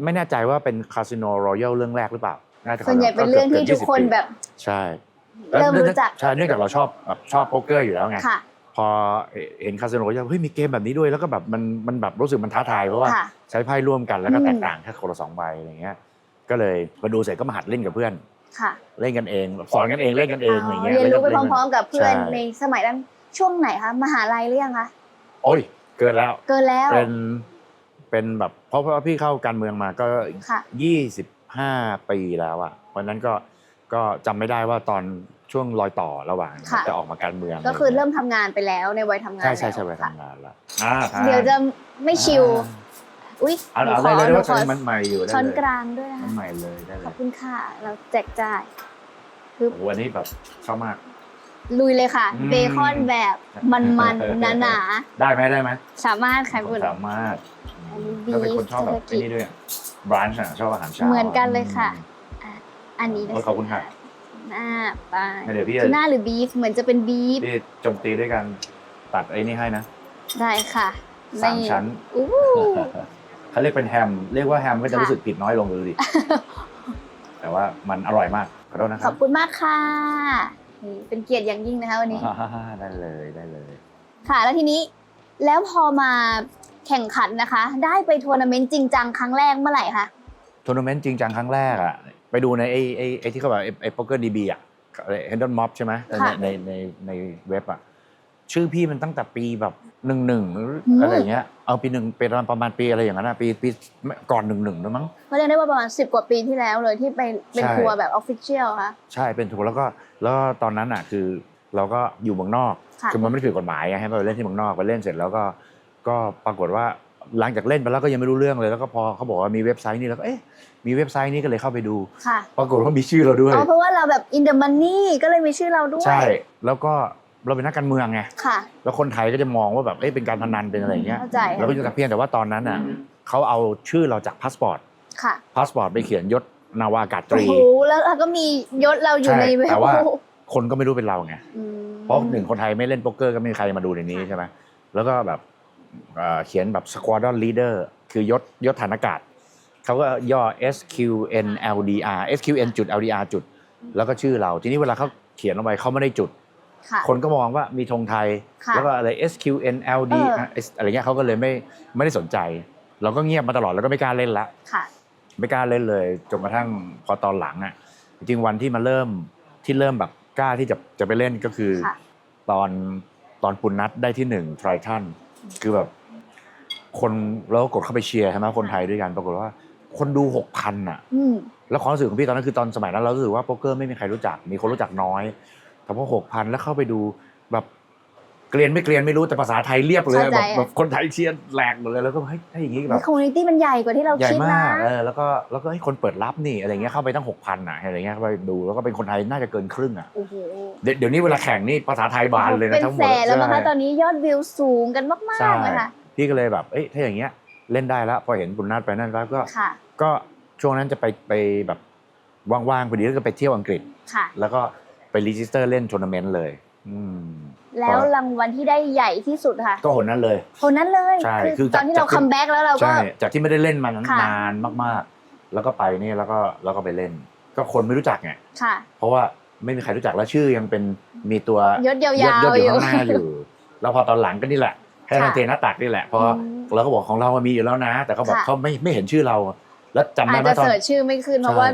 ไม่แน่ใจว่าเป็นคาสิโนรอยัลเรื่องแรกหรือเปล่าน่าจะ ส่วนใหญ่เป็นเรื่องที่ทุกคนแบบ ใช่ เริ่มรู้จัก ใช่เนื่องจากเราชอบโป๊กเกอร์อยู่แล้วไง ค่ะ พอเห็นคาสิโนรอยัลเฮ้ยมีเกมแบบนี้ด้วยแล้วก็แบบมันแบบรู้สึกมันท้าทายเพราะว่า ค่ะ ใช้ไพ่ร่วมกันแล้วก็ อืม แตกต่างแค่คนละ2 ใบอะไรเงี้ยก็เลยมาดูเสร็จก็มาหัดเล่นกับเพื่อน ค่ะ เล่นกันเองสอนกันเองเล่นกันเองอะไรเงี้ย เรียนรู้ไปพร้อมๆกับเพื่อน ใช่ ในสมัยนั้นช่วงไหนคะมหาลัยหรือยังคะ โอ้ยเกินแล้ว เกินแล้ว เป็นแบบเพราะว่าพี่เข้าการเมืองมาก็ ค่ะ 25 ปีแล้วอ่ะวันนั้นก็จำไม่ได้ว่าตอนช่วงรอยต่อระหว่าง ค่ะ จะออกมาการเมือง ก็คือเริ่มทำงานไปแล้วในวัยทำงาน ใช่ แล้ว ไป ค่ะ ทำงานแล้ว เดี๋ยวจะไม่ชิลอุ๊ย เอา หนู เอา ขอ เลย หนู ว่า ขอ มันใหม่อยู่ได้ ช้อน เลย กลางด้วยนะ มัน คะ ใหม่เลยได้เล ขอบ ย คุณค่ะ เราแจกจ่าย โอ้โหอันนี้แบบชอบมาก ลุยเลยค่ะ อืม เบคอนแบบมันๆหนา ได้ไหม ๆสามารถค่ะคุณ สามารถ อันนี้ ก็เป็น บี ค ฟ นชอบแบบ เทอร์ ไอ้ กิ นี่ด้วยบรันช์อ่ะชอบอาหารเช้า เหมือนกันเลยค่ะ อันนี้นะ ขอบคุณค่ะ หน้าไป เดี๋ยวพี่ ทูน่าหรือบีฟเหมือนจะเป็นบีฟ พี่โจมตีด้วยกันตัดไอ้นี่ให้นะ ได้ค่ะ 3 ชั้น อู้ เขาเรียกเป็นแฮมเรียกว่าแฮมก็จะ ค่ะ รู้สึกผิดน้อยลงเลยดิ แต่ว่ามันอร่อยมากขอโทษนะค ข รั อบคุณมากค่ะนี่เป็นเกียรติอย่างยิ่งนะคะวันนี้ ได้เลย ค่ะ แล้วทีนี้แล้วพอมาแข่งขันนะคะ ได้ไปทัวร์นาเมนต์จริงจังครั้งแรกเมื่อไหร่คะ ทัวร์นาเมนต์จริงจังครั้งแรกอ่ะไปดูในไอ้ที่เขาแบบไอ้โป๊กเกอร์ดีบีอ่ะเฮนดอนม็อบใช่ไหมในเว็บอ่ะชื่อพี่มันตั้งแต่ปีแบบ11หรืออะไรอย่างเงี้ยเอาปี1เป็นประมาณปีอะไรอย่างนั้นนะปีก่อน11ด้วยมั้ง เพราะเรียกได้ว่าประมาณ10 กว่าปีที่แล้วเลยที่ไปเป็น ใช่ ทัวร์แบบออฟฟิเชียลค่ะ ใช่เป็นทัวร์แล้วก็ตอนนั้นอ่ะคือเราก็อยู่เมืองนอก ค่ะ คือมันไม่ได้ผิดกฎหมายไงให้ไปเล่นที่เมืองนอกไปเล่นเสร็จแล้วก็ปรากฏว่าหลังจากเล่นไปแล้วก็ยังไม่รู้เรื่องเลยแล้วก็พอเขาบอกว่ามีเว็บไซต์นี้แล้วก็มีเว็บไซต์นี้ก็เลยเข้าไปดู ค่ะ ปรากฏว่ามีชื่อเราด้วย อ๋อเพราะว่าเราแบบอินเดอะมันนี่ก็เลยมีชื่อเราด้วย ใช่แล้วก็เราเป็นนักการเมืองไง ค่ะ แล้วคนไทยก็จะมองว่าแบบเป็นการพนันเป็นอะไรอย่างเงี้ย เข้าใจ แล้วก็จะเพียงแต่ว่าตอนนั้นอ่ะเขาเอาชื่อเราจากพาสปอร์ต ค่ะ ไปเขียนยศนาวาอากาศต โอ้ รี โหแล้วเราก็มียศเราอยู่ในเว็บ แต่ว่าคนก็ไม่รู้เป็นเราไง อืม เพราะ1คนไทยไม่เล่นโป๊กเกอร์ก็ไม่มีใครมาดูในนี้ใช่ไหมแล้วก็แบบเขียนแบบ squadron leader คือยศฐานอากาศเขาก็ย่อ SQNLDR SQN จุด LDR จุดแล้วก็ชื่อเราทีนี้เวลาเขาเขียนลงไปเขาไม่ได้จุด ค่ะ คนก็มองว่ามีธงไทย ค่ะ แล้วก็อะไร SQNLD อะไรเงี้ยเขาก็เลยไม่ได้สนใจ เราก็เงียบมาตลอดแล้วก็ไม่กล้าเล่นละ ค่ะ ไม่กล้าเล่นเลยจนกระทั่งพอตอนหลังอ่ะจริงๆวันที่มาเริ่มแบบกล้าที่จะไปเล่นก็คือ ค่ะ ตอนปุณณัฐได้ที่1 Triton คือแบบคนแล้วกดเข้าไปเชียร์ใช่ไหมคนไทยด้วยกันปรากฏว่าคนดู 6,000 อ่ะแล้วความรู้สึกของพี่ตอนนั้นคือตอนสมัยนั้นเรารู้สึกว่าโป๊กเกอร์ไม่มีใครรู้จักมีคนรู้จักน้อยแต่พอ 6,000 แล้วเข้าไปดูแบบเกลียนไม่รู้แต่ภาษาไทยเรียบเลยแบบคนไทยเชียร์แหลกหมดเลยแล้วก็ให้อย่างงี้แบบคอมมูนิตี้มันใหญ่กว่าที่เราคิดนะใหญ่มากแล้วก็ให้คนเปิดรับนี่อะไรเงี้ยเข้าไปตั้ง 6,000 อ่ะอะไรเงี้ยเข้าไปดูแล้วก็เป็นคนไทยน่าจะเกินครึ่งอ่ะเดี๋ยวนี้เวลาแข่งนี่ภาษาไทยบานเลยนะทั้งหมดเป็นแสนแล้วนะคะตอนนี้ยอดวิวสูงกันมากๆเลยค่ะพี่ก็เลยแบบถ้าอย่างเงี้ยเล่นได้แล้วพอเห็นบุญนาถไปนั่นแล้วก็ช่วงนั้นจะไปแบบว่างๆพอดีแล้วก็ไปเที่ยวอังกฤษแล้วก็ไปรีจิสเตอร์เล่นทัวร์นาเมนต์เลยแล้วรางวัลที่ได้ใหญ่ที่สุดค่ะก็คนนั้นเลยใช่คือตอนที่เราคัมแบ็กแล้วเราก็ใช่จากที่ไม่ได้เล่นมานานมากๆแล้วก็ไปนี่แล้วก็ไปเล่นก็คนไม่รู้จักไงเพราะว่าไม่มีใครรู้จักแล้วชื่อยังเป็นมีตัวยศยาวๆอยู่ข้างหน้าอยู่แล้วพอตอนหลังก็นี่แหละให้ทางเทน่าตักนี่แหละพอเราก็บอกของเรามีอยู่แล้วนะแต่เขาบอกเขาไม่เห็นชื่อเราแล้วจำได้ไหมตอนเสิร์ชชื่อไม่ขึ้นเพราะว่า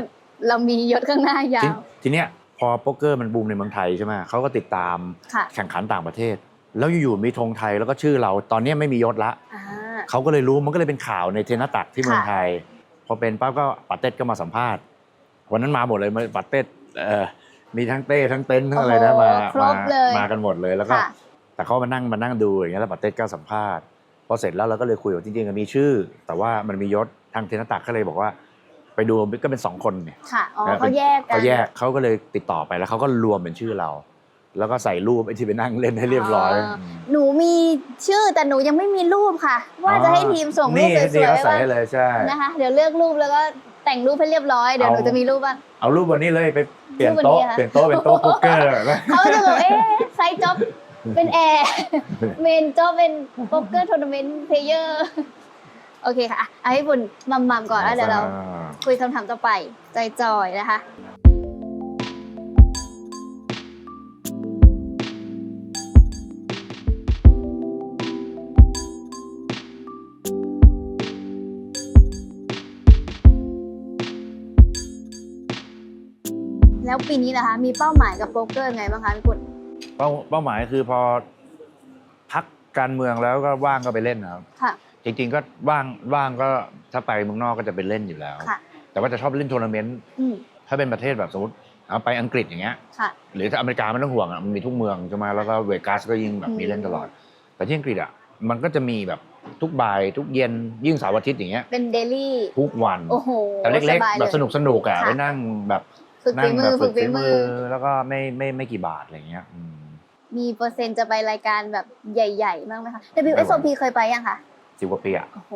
เรามียศข้างหน้ายาวทีเนี้ยพอโป๊กเกอร์มันบูมในเมืองไทยใช่ไหมเขาก็ติดตามแข่งขันต่างประเทศแล้วอยู่ๆมีธงไทยแล้วก็ชื่อเราตอนนี้ไม่มียศละเขาก็เลยรู้มันก็เลยเป็นข่าวในเทน่าตักที่เมืองไทยพอเป็นปั๊บก็ปาเต้ก็มาสัมภาษณ์วันนั้นมาหมดเลยปาเต้มีทั้งเต้ทั้งเต้นทั้งอะไรนะมากันหมดเลยแล้วก็แต่เขามานั่งดูอย่างเงี้ยแล้วปาเต้ก็สัมภาษณ์พอเสร็จแล้วเราก็เลยคุยว่าจริงๆมีชื่อแต่ว่ามันมียศทางเทน่าตักก็เลยบอกว่าไปดูก็เป็น2คนเนี่ยเขาแยกกันเขาก็เลยติดต่อไปแล้วเขาก็รวมเป็นชื่อเราแล้วก็ใส่รูปที่ไปนั่งเล่นให้เรียบร้อยหนูมีชื่อแต่หนูยังไม่มีรูปค่ะว่าจะให้ทีมส่งรูปสวยๆใส่ให้เลยใช่นะคะเดี๋ยวเลือกรูปแล้วก็แต่งรูปให้เรียบร้อยเดี๋ยวหนูจะมีรูปบ้างเอารูปวันนี้เลยไปเปลี่ยนโต๊ะเป็นโป๊กเกอร์เขาจะแบบไซส์จ็อบเป็นแอร์เมนจ็อบเป็นโป๊กเกอร์ทัวร์นาเมนต์เพลเยอร์โอเคค่ะเอาให้บุญมัมก่อนแล้วเดี๋ยวเราคุยคำถามต่อไปจอยๆนะคะแล้วปีนี้นะคะมีเป้าหมายกับโป๊กเกอร์ไงบ้างคะพี่ปุณเป้าหมายคือพอพักการเมืองแล้วก็ว่างก็ไปเล่นนะครับจริงๆก็ว่างก็ถ้าไปเมืองนอกก็จะไปเล่นอยู่แล้วแต่ว่าจะชอบเล่นทัวร์นาเมนต์ถ้าเป็นประเทศแบบสมมติเอาไปอังกฤษอย่างเงี้ยหรือถ้าอเมริกาไม่ต้องห่วงมันมีทุกเมืองใช่ไหมแล้วก็เวกัสก็ยิ่งแบบมีเล่นตลอดแต่ที่อังกฤษมันก็จะมีแบบทุกบ่ายทุกเย็นยิ่งเสาร์อาทิตย์อย่างเงี้ยเป็นเดลี่ทุกวันแต่เล็กๆแบบสนุกไปนั่งแบบนั่งแบบฝึกฝีมือแล้วก็ไม่กี่บาทอะไรเงี้ยมีเปอร์เซ็นต์จะไปรายการแบบใหญ่ๆบ้างไหมคะ WSOP เคยไปยังคะ10 กว่าปีอ่ะโอ้โห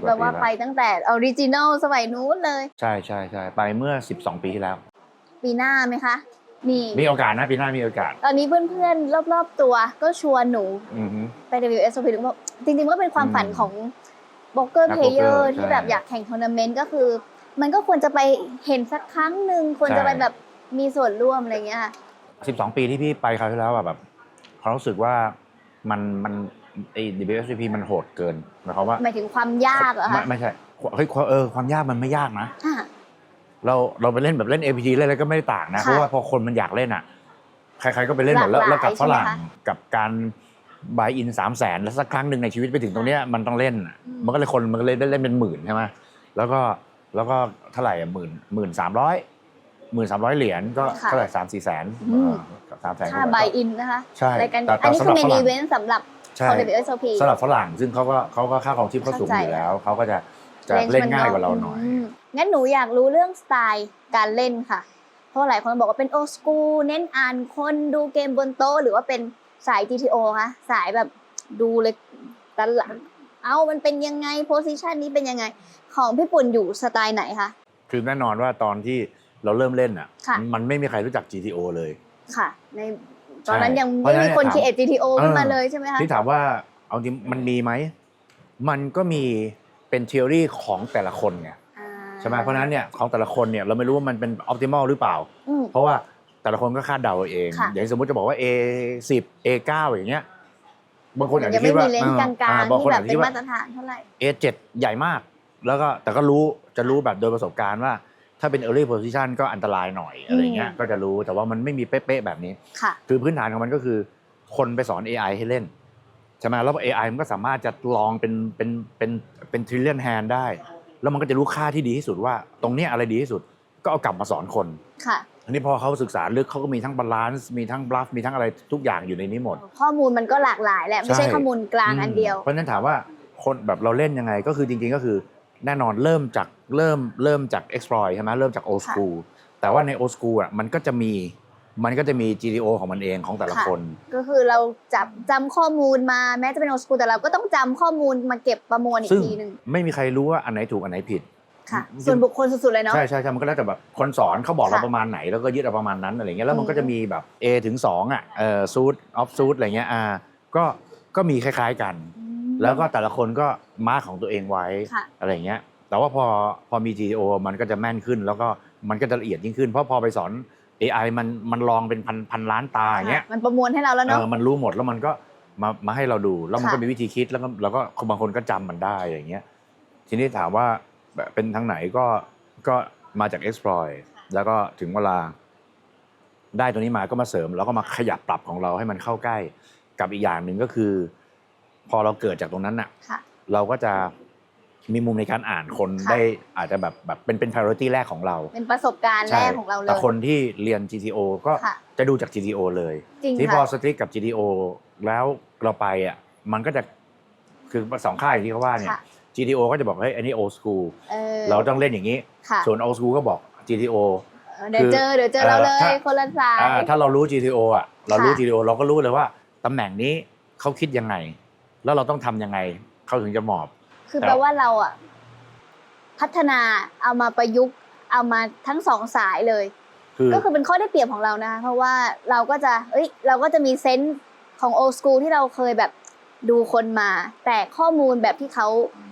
แปลว่าไปตั้งแต่ออริจินัลสมัยนู้นเลยใช่ไปเมื่อ12 ปีที่แล้วปีหน้าไหมคะมีโอกาสนะปีหน้ามีโอกาสตอนนี้เพื่อนๆรอบๆตัวก็ชวนหนูไป WSOP ถึงบอกจริงๆก็เป็นความฝันของโป๊กเกอร์เพลเยอร์ที่แบบอยากแข่งทัวร์นาเมนต์ก็คือมันก็ควรจะไปเห็นสักครั้งหนึ่งควรจะไปแบบมีส่วนร่วมอะไรเงี้ย12 ปีที่พี่ไปคราวที่แล้วแบบเขารู้สึกว่ามันไอ้ WSOP มันโหดเกินหมายความว่าหมายถึงความยากเหรอคะไม่ใช่ความยากมันไม่ยากนะเราไปเล่นแบบเล่น APT เล่นอะไรก็ไม่ได้ต่างนะเพราะว่าพอคนมันอยากเล่นอ่ะใครๆก็ไปเล่นหมดแล้วกับฝรั่งกับการบายอิน300,000แล้วสักครั้งหนึ่งในชีวิตไปถึงตรงเนี้ยมันต้องเล่นมันก็เลยคนมันก็เลยได้เล่นเป็นหมื่นใช่ไหมแล้วก็เท่าไหร่13,300เหรียญก็เท่าไหร่3-4 แสน300,000ค่าบายอินนะคะใช่อันนี้คือเมนอีเวนต์สำหรับของ WSOP สำหรับฝรั่งซึ่งเขาก็ค่าของชีพเขาสูงอยู่แล้วเขาก็จะเล่นง่ายกว่าเราหน่อยงั้นหนูอยากรู้เรื่องสไตล์การเล่นค่ะเพราะหลายคนบอกว่าเป็นโอสกูเน้นอ่านคนดูเกมบนโต๊ะหรือว่าเป็นสาย GTO คะสายแบบดูเลยตลาดมันเป็นยังไงโพสิชันนี้เป็นยังไงของพี่ปุ่นอยู่สไตล์ไหนคะคือแน่นอนว่าตอนที่เราเริ่มเล่นอ่ะมันไม่มีใครรู้จัก GTO เลยค่ะในตอนนั้นยังไม่มีคนคิดGTO ขึ้นมาเลยใช่ไหมคะที่ถามว่าเอาจริงมันมีไหมมันก็มีเป็นทฤษฎีของแต่ละคนไงใช่ไหมเพราะนั้นเนี่ยของแต่ละคนเนี่ยเราไม่รู้ว่ามันเป็นออพติมอลหรือเปล่าเพราะว่าแต่ละคนก็คาดเดาเองอย่างสมมติจะบอกว่า A10 A9 อย่างเงี้ยบางคนอาจจะคิดว่ายังไม่มีเลนส์กลางๆที่แบบเป็นมาตรฐานเท่าไหร่ A7 ใหญ่มากแล้วก็แต่ก็จะรู้แบบโดยประสบการณ์ว่าถ้าเป็น early position ก็อันตรายหน่อยอะไรเงี้ยก็จะรู้แต่ว่ามันไม่มีเป๊ะๆแบบนี้คือพื้นฐานของมันก็คือคนไปสอน AI ให้เล่น ใช่ไหมแล้ว AI มันก็สามารถจะลองเป็นทริลเลียนแฮนด์ได้แล้วมันก็จะรู้ค่าที่ดีที่สุดว่าตรงเนี้ยอะไรดีที่สุดก็เอากลับมาสอนคนค่ะอันนี้พอเขาศึกษาลึกเขาก็มีทั้งบาลานซ์มีทั้งบลัฟมีทั้งอะไรทุกอย่างอยู่ในนี้หมดข้อมูลมันก็หลากหลายแหละไม่ใช่ข้อมูลกลางอันเดียวเพราะฉะนั้นถามว่าคนแบบเราเล่นยังไงก็คือจริงๆก็คือแน่นอนเริ่มจาก explore ใช่ไหมเริ่มจาก old school แต่ว่าใน old school อ่ะมันก็จะมี GTO ของมันเองของแต่ละคนก็คือเราจำข้อมูลมาแม้จะเป็น old school แต่เราก็ต้องจำข้อมูลมาเก็บประมวลอีกทีนึงไม่มีใครรู้ว่าอันไหนถูกอันไหนผิดค่ะส่วนบุคคลสุดๆเลยเนาะใช่มันก็แล้วแต่แบบคนสอนเขาบอกเราประมาณไหนแล้วก็ยึดเอาประมาณนั้นอะไรเงี้ยแล้วมันก็จะมีแบบ A ถึง2อ่ะซูทออฟซูทอะไรเงี้ยก็มีคล้ายๆกันแล้วก็แต่ละคนก็มาร์คของตัวเองไว้อะไรเงี้ยแต่ว่าพอมี GTO มันก็จะแม่นขึ้นแล้วก็มันก็จะละเอียดยิ่งขึ้นเพราะพอไปสอน AI มันลองเป็นพันล้านตาอย่างเงี้ยมันประมวลให้เราแล้วเนาะมันรู้หมดแล้วมันก็มาให้เราดูแล้วมันก็มีวิธีคิดแล้วก็บางคนก็จำมันได้อย่างเงี้ยทีนี้ถามว่าเป็นทางไหนก็มาจาก Exploit แล้วก็ถึงเวลาได้ตัวนี้มาก็มาเสริมแล้วก็มาขยับปรับของเราให้มันเข้าใกล้กับอีกอย่างหนึ่งก็คือพอเราเกิดจากตรงนั้นน่ะเราก็จะมีมุมในการอ่านคนได้อาจจะแบบเป็น priority แรกของเราเป็นประสบการณ์แรกของเราเลยแต่คนที่เรียน GTO ก็จะดูจาก GTO เลยที่พอสติ๊กกับ GTO แล้วเราไปอ่ะมันก็จะคือ2ค่ายที่เขาว่าเนี่ย GTO ก็จะบอกเฮ้ยอันนี้ old school เราต้องเล่นอย่างนี้ส่วน old school ก็บอก GTO เดี๋ยวเจอเราเลยคนละสายถ้าเรารู้ GTO อ่ะเรารู้ GTO เราก็รู้เลยว่าตำแหน่งนี้เขาคิดยังไงแล้วเราต้องทำยังไงเขาถึงจะหมอบคือแปลว่าเราอ่ะพัฒนาเอามาประยุกต์เอามาทั้ง2สายเลยก็คือเป็นข้อได้เปรียบของเรานะคะเพราะว่าเราก็จะมีเซนส์ของ old school ที่เราเคยแบบดูคนมาแต่ข้อมูลแบบที่เขา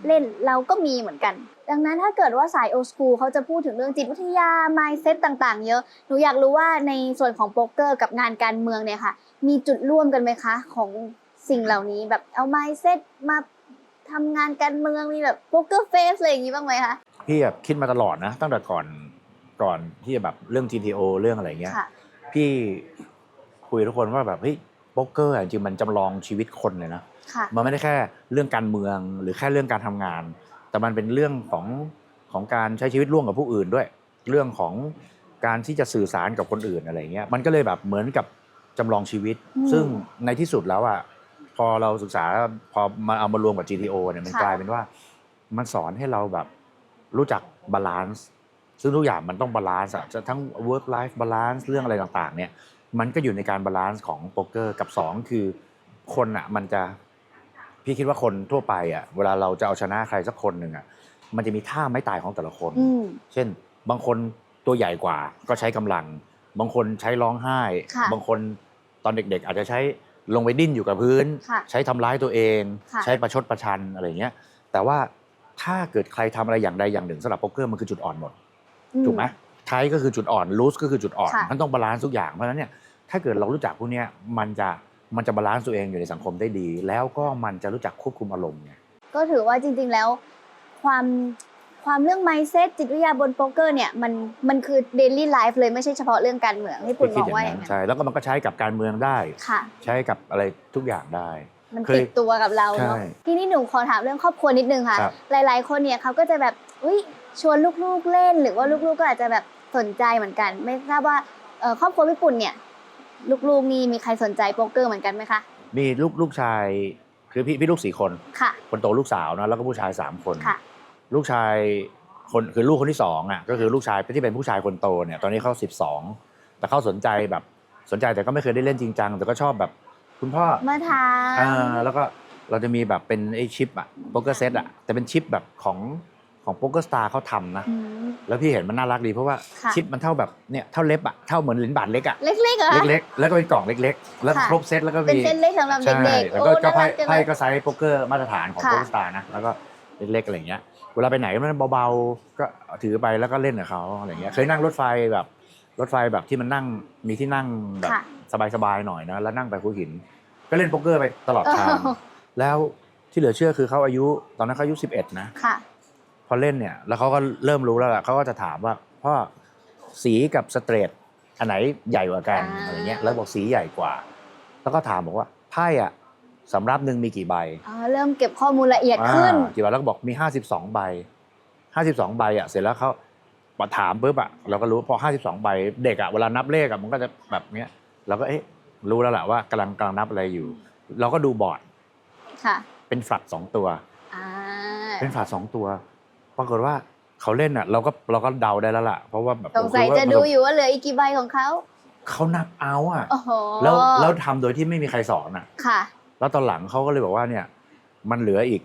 เล่นเราก็มีเหมือนกันดังนั้นถ้าเกิดว่าสาย old school เขาจะพูดถึงเรื่องจิตวิทยา mindset ต่างๆเยอะหนูอยากรู้ว่าในส่วนของโป๊กเกอร์กับงานการเมืองเนี่ยค่ะมีจุดร่วมกันไหมคะของสิ่งเหล่านี้แบบเอา mindset มาทำงานการเมืองมีแบบโป๊กเกอร์เฟสอะไรอย่างนี้บ้างไหมคะพี่แบบคิดมาตลอดนะตั้งแต่ก่อนที่จะแบบเรื่อง GTO เรื่องอะไรเงี้ยพี่คุยทุกคนว่าแบบเฮ้ยโป๊กเกอร์จริงๆมันจำลองชีวิตคนเลยนะมันไม่ได้แค่เรื่องการเมืองหรือแค่เรื่องการทำงานแต่มันเป็นเรื่องของการใช้ชีวิตร่วมกับผู้อื่นด้วยเรื่องของการที่จะสื่อสารกับคนอื่นอะไรเงี้ยมันก็เลยแบบเหมือนกับจำลองชีวิตซึ่งในที่สุดแล้วอ่ะพอเราศึกษาพอมาเอามารวมกับ GTO เนี่ยมันกลายเป็นว่ามันสอนให้เราแบบรู้จักบาลานซ์ซึ่งทุกอย่างมันต้องบาลานซ์อ่ะจะทั้ง work life balance เรื่องอะไรต่างๆเนี่ยมันก็อยู่ในการบาลานซ์ของโป๊กเกอร์กับ2คือคนอ่ะมันจะพี่คิดว่าคนทั่วไปอ่ะเวลาเราจะเอาชนะใครสักคนหนึ่งอ่ะมันจะมีท่าไม้ตายของแต่ละคนเช่นบางคนตัวใหญ่กว่าก็ใช้กำลังบางคนใช้ร้องไห้บางคนตอนเด็กๆอาจจะใช้ลงไปดิ้นอยู่กับพื้นใช้ทำร้ายตัวเองใช้ประชดประชันอะไรเงี้ยแต่ว่าถ้าเกิดใครทำอะไรอย่างใดอย่างหนึ่งสำหรับโป๊กเกอร์มันคือจุดอ่อนหมดถูกไหมไทยก็คือจุดอ่อนลูสก็คือจุดอ่อนมันต้องบาลานซ์ทุกอย่างเพราะฉะนั้นเนี่ยถ้าเกิดเรารู้จักพวกนี้มันจะบาลานซ์ตัวเองอยู่ในสังคมได้ดีแล้วก็มันจะรู้จักควบคุมอารมณ์ไงก็ถือว่าจริงๆแล้วความเรื่อง mindset จิตวิทยาบนโป๊กเกอร์เนี่ยมันคือ daily life เลยไม่ใช่เฉพาะเรื่องการเมืองที่คุณมองว่าอย่างนั้นใช่แล้วก็มันก็ใช้กับการเมืองได้ใช้กับอะไรทุกอย่างได้มันติดตัวกับเราเนาะทีนี้หนูขอถามเรื่องครอบครัวนิดนึงค่ะหลายๆคนเนี่ยเขาก็จะแบบชวนลูกๆเล่นหรือว่าลูกๆก็อาจจะแบบสนใจเหมือนกันไม่ทราบว่าครอบครัวพี่ปุ่นเนี่ยลูกๆมีใครสนใจโป๊กเกอร์เหมือนกันไหมคะมีลูกชายคือพี่ลูก4คนคนโตลูกสาวนะแล้วก็ผู้ชาย3คนลูกชายคนคือลูกคนที่2อ่ะก็คือลูกชายที่เป็นผู้ชายคนโตเนี่ยตอนนี้เขา12แต่เขาสนใจแต่ก็ไม่เคยได้เล่นจริงจังแต่ก็ชอบแบบคุณพ่อมาถามแล้วก็เราจะมีแบบเป็นไอ้ชิปอะโป๊กเกอร์เซตอะแต่เป็นชิปแบบของโป๊กเกอร์สตาร์เขาทำนะแล้วพี่เห็นมันน่ารักดีเพราะว่าชิปมันเท่าแบบเนี่ยเท่าเล็บอะเท่าเหมือนเหรียญบาทเล็กอะเล็กๆเหรอเล็กๆแล้วก็เป็นกล่องเล็กๆแล้วครบเซตแล้วก็เป็นเซตเล็กสำหรับเด็กๆแล้วก็ไพ่ก็ไซส์โป๊กเกอร์มาตรฐานของโป๊กเกอร์สตาร์นะแล้วก็เล็กๆอะไรอย่างเงี้ยเวลาไปไหนมันเบาๆก็ถือไปแล้วก็เล่นกับเขาอะไรอย่างเงี้ยเคยนั่งรถไฟแบบที่มันนั่งมีที่นั่งแบบสบายๆหน่อยนะแล้วนั่งไปหัวหินก็เล่นโป๊กเกอร์ไปตลอดทางแล้วที่เหลือเชื่อคือเขาอายุตอนนั้นเขาอายุ11นะพอเล่นเนี่ยแล้วเขาก็เริ่มรู้แล้วล่ะเขาก็จะถามว่าพ่อสีกับสเตรทอันไหนใหญ่กว่ากันอะไรเงี้ยแล้วบอกสีใหญ่กว่าแล้วก็ถามบอกว่าไพ่อ่ะ สำรับหนึ่งมีกี่ใบ เริ่มเก็บข้อมูลละเอียดขึ้น กี่ใบแล้วก็บอกมี52ใบ52ใบอ่ะเสร็จแล้วเขามาถามปุ๊บอ่ะเราก็รู้พอ52ใบเด็กอ่ะเวลานับเลขอ่ะมันก็จะแบบเนี้ยเราก็รู้แล้วแหละว่ากำลังนับอะไรอยู่ เราก็ดูบอร์ด ค่ะ เป็นฝัด2ตัว เป็นฝัด2ตัวปรากฏว่าเขาเล่นอ่ะเราก็เดาได้แล้วล่ะเพราะว่าแบบ สงสัยจะดูอยู่ว่าเหลืออีกกี่ใบของเขานับเอาอ่ะ โอ้โห แล้วทำโดยที่ไม่มีใครสอนอ่ะ ค่ะ แล้วตอนหลังเขาก็เลยบอกว่าเนี่ยมันเหลืออีก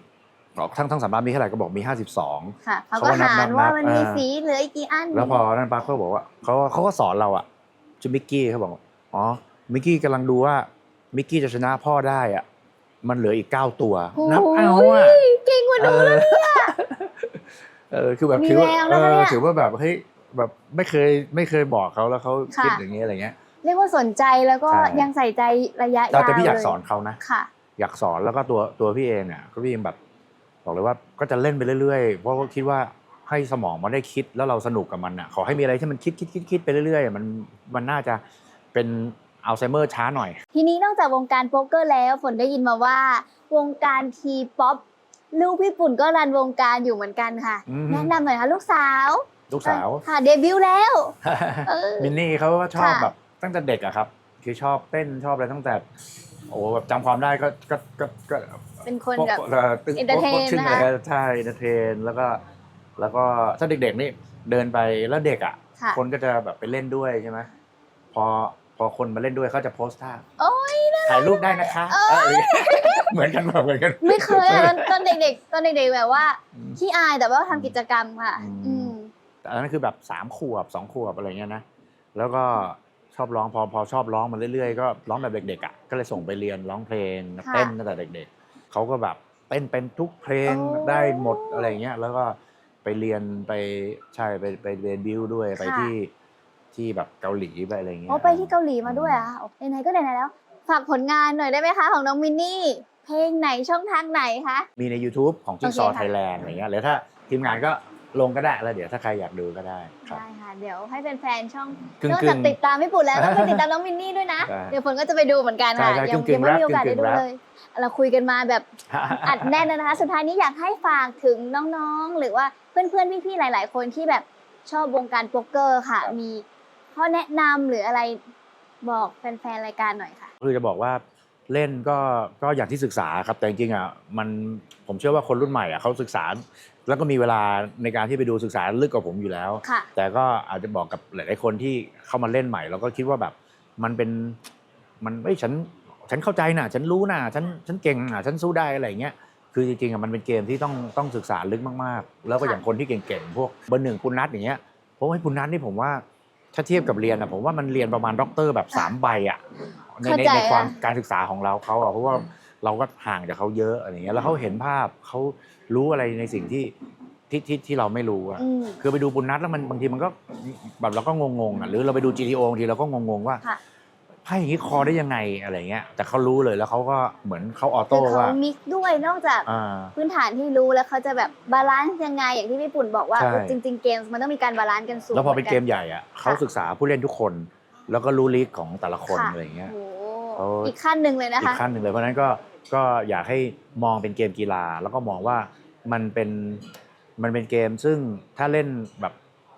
ทั้งสามบ้านมีเท่าไหร่ก็บอกมี52ค่ะเขาก็หารว่ามันมีสีเหลืออีกกี่อันแล้วพอนั่นป้าเขาบอกว่าเขาก็สอนเราอ่ะชื่อมิกกี้เขาบอกอ๋อมิกกี้กำลังดูว่ามิกกี้จะชนะพ่อได้อ่ะมันเหลืออีก9ตัวนับเอาอ่ะเก่งกว่าหนูแล้วเนี่ยคือแบบถือว่าแบบเฮ้ยแบบไม่เคยบอกเขาแล้วเขาคิดอย่างนี้อะไรเงี้ยเรียกว่าสนใจแล้วก็ยังใส่ใจระยะยาวแต่พี่อยากสอนเขานะค่ะอยากสอนแล้วก็ตัวพี่เองเนี่ยก็พี่เองแบบบอกเลยว่าก็จะเล่นไปเรื่อยๆเพราะคิดว่าให้สมองมันได้คิดแล้วเราสนุกกับมันอ่ะขอให้มีอะไรที่มันคิดไปเรื่อยๆมันน่าจะเป็นอัลไซเมอร์ช้าหน่อยทีนี้นอกจากวงการโป๊กเกอร์แล้วฝนได้ยินมาว่าวงการทีป๊อปลูกพี่ปุ่นก็รันวงการอยู่เหมือนกันค่ะแนะนำหน่อยค่ะลูกสาวค่ะเดบิวต์แล้วมินนี่เขาก็ชอบแบบตั้งแต่เด็กอะครับคือชอบเต้นชอบอะไรตั้งแต่โอ้แบบจำความได้ก็เป็นคนแบบเอนเตอร์เทนนะคะใช่เอนเตอร์เทนแล้วก็ถ้าเด็กๆนี่เดินไปแล้วเด็กอ่ะคนก็จะแบบไปเล่นด้วยใช่ไหมพอคนมาเล่นด้วยเขาจะโพสท่าถ่ายรูปได้นะคะเหมือนกันไม่เคยตอนเด็กๆแบบว่าขี้อายแต่ว่าทำกิจกรรมค่ะแต่อันนั้นคือแบบ3 ขวบ2 ขวบอะไรเงี้ยนะแล้วก็ชอบร้องพอชอบร้องมาเรื่อยๆก็ร้องแบบเด็กๆอ่ะก็เลยส่งไปเรียนร้องเพลงเต้นตั้งแต่เด็กๆเขาก็แบบเต้นเป็นทุกเพลงได้หมดอะไรเงี้ยแล้วก็ไปเรียนไปเรียนบิวด้วยไปที่แบบเกาหลีไปอะไรเงี้ยไปที่เกาหลีมาด้วยอ่ะไหนๆก็ไหนๆแล้วฝากผลงานหน่อยได้ไหมคะของน้องมินนี่เพลงไหนช่องทางไหนคะมีใน YouTube ของจิ๊กซอว์ไทยแลนด์อะไรเงี้ยหรือถ้าทีมงานก็ลงก็ได้แล้วเดี๋ยวถ้าใครอยากดูก็ได้ได้ค่ะเดี๋ยวให้แฟนๆช่องนอกจากติดตามพี่ปุ่นแล้วต้องไปติดตามน้องมินนี่ด้วยนะเดี๋ยวฝนก็จะไปดูเหมือนกันค่ะยังไม่มีโอกาสได้ดูเลยเราคุยกันมาแบบอัดแน่นนะคะสุดท้ายนี้อยากให้ฝากถึงน้องๆหรือว่าเพื่อนๆพี่ๆหลายๆคนที่แบบชอบวงการโป๊กเกอร์ค่ะมีข้อแนะนำหรืออะไรบอกแฟนๆรายการหน่อยค่ะคือจะบอกว่าเล่นก็อย่างที่ศึกษาครับแต่จริงๆอ่ะผมเชื่อว่าคนรุ่นใหม่อ่ะเขาศึกษาแล้วก็มีเวลาในการที่ไปดูศึกษาลึกกว่าผมอยู่แล้วแต่ก็อาจจะบอกกับหลายๆคนที่เข้ามาเล่นใหม่แล้วก็คิดว่าแบบมันฉันเข้าใจนะฉันรู้นะฉันเก่งนะฉันสู้ได้อะไรอย่างเงี้ยคือจริงๆอ่ะมันเป็นเกมที่ต้องศึกษาลึกมากๆแล้วก็อย่างคนที่เก่งๆพวกเบอร์ 1คุณนัทอย่างเงี้ยเพราะว่าคุณนัทนี่ผมว่าถ้าเทียบกับเรียนอ่ะผมว่ามันเรียนประมาณด็อกเตอร์แบบ3 ใบอ่ะในความการศึกษาของเขาอ่ะเพราะว่าเราก็ห่างจากเขาเยอะอะไรเงี้ยแล้วเขาเห็นภาพเขารู้อะไรในสิ่งที่เราไม่รู้อ่ะคือไปดูปุณนัทแล้วมันบางทีมันก็แบบเราก็งงๆอ่ะหรือเราไปดู GTO บางทีเราก็งงๆว่าไพ่อย่างนี้คอได้ยังไงอะไรเงี้ยแต่เขารู้เลยแล้วเขาก็เหมือนเขาออโต้ว่าเขามิกด้วยนอกจากพื้นฐานที่รู้แล้วเขาจะแบบบาลานซ์ยังไงอย่างที่พี่ปุ่นบอกว่าจริงๆเกมมันต้องมีการบาลานซ์กันสูงแล้วพอเป็นเกมใหญ่อ่ะเขาศึกษาผู้เล่นทุกคนแล้วก็รู้ลีกของแต่ละคนอะไรเงี้ยอีกขั้นหนึ่งเลยนะคะอีกขั้นหนึ่งเลยเพราะนั้นก็อยากให้มองเป็นเกมกีฬาแล้วก็มองว่ามันเป็นเกมซึ่งถ้าเล่นแบบ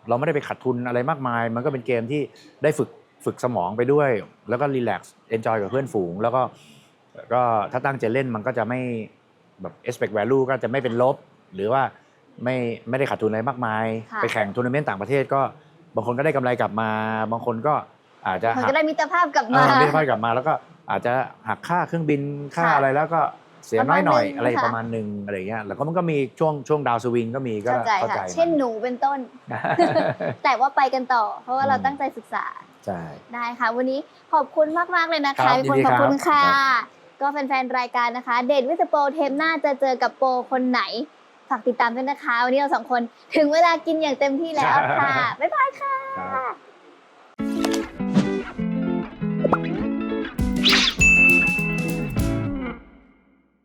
เราไม่ได้ไปขัดทุนอะไรมากมายมันก็เป็นเกมที่ได้ฝึกสมองไปด้วยแล้วก็รีแลกซ์เอนจอยกับเพื่อนฝูงแล้วก็ถ้าตั้งใจเล่นมันก็จะไม่แบบ expect value ก็จะไม่เป็นลบหรือว่าไม่ได้ขาดทุนอะไรมากมายไปแข่งทัวร์นาเมนต์ต่างประเทศก็บางคนก็ได้กำไรกลับมาบางคนก็อาจจะก็ได้มิตรภาพกลับมามิตรภาพกลับมาแล้วก็อาจจะหักค่าเครื่องบินค่าอะไรแล้วก็เสียน้อยหน่อยอะไรประมาณนึงอะไรเงี้ยแล้วก็มันก็มีช่วงดาวสวิงก็มีก็เข้าใจเช่นหนูเป็นต้น แต่ว่าไปกันต่อเพราะว่าเราตั้งใจศึกษาได้ค่ะวันนี้ขอบคุณมากๆเลยนะคะพี่พลขอบคุณค่ะก็แฟนๆรายการนะคะเดทวิดโปรเทมหน้าจะเจอกับโปรคนไหนฝากติดตามด้วยนะคะวันนี้เรา2 คนถึงเวลากินอย่างเต็มที่แล้วค่ะบ๊ายบายค่ะ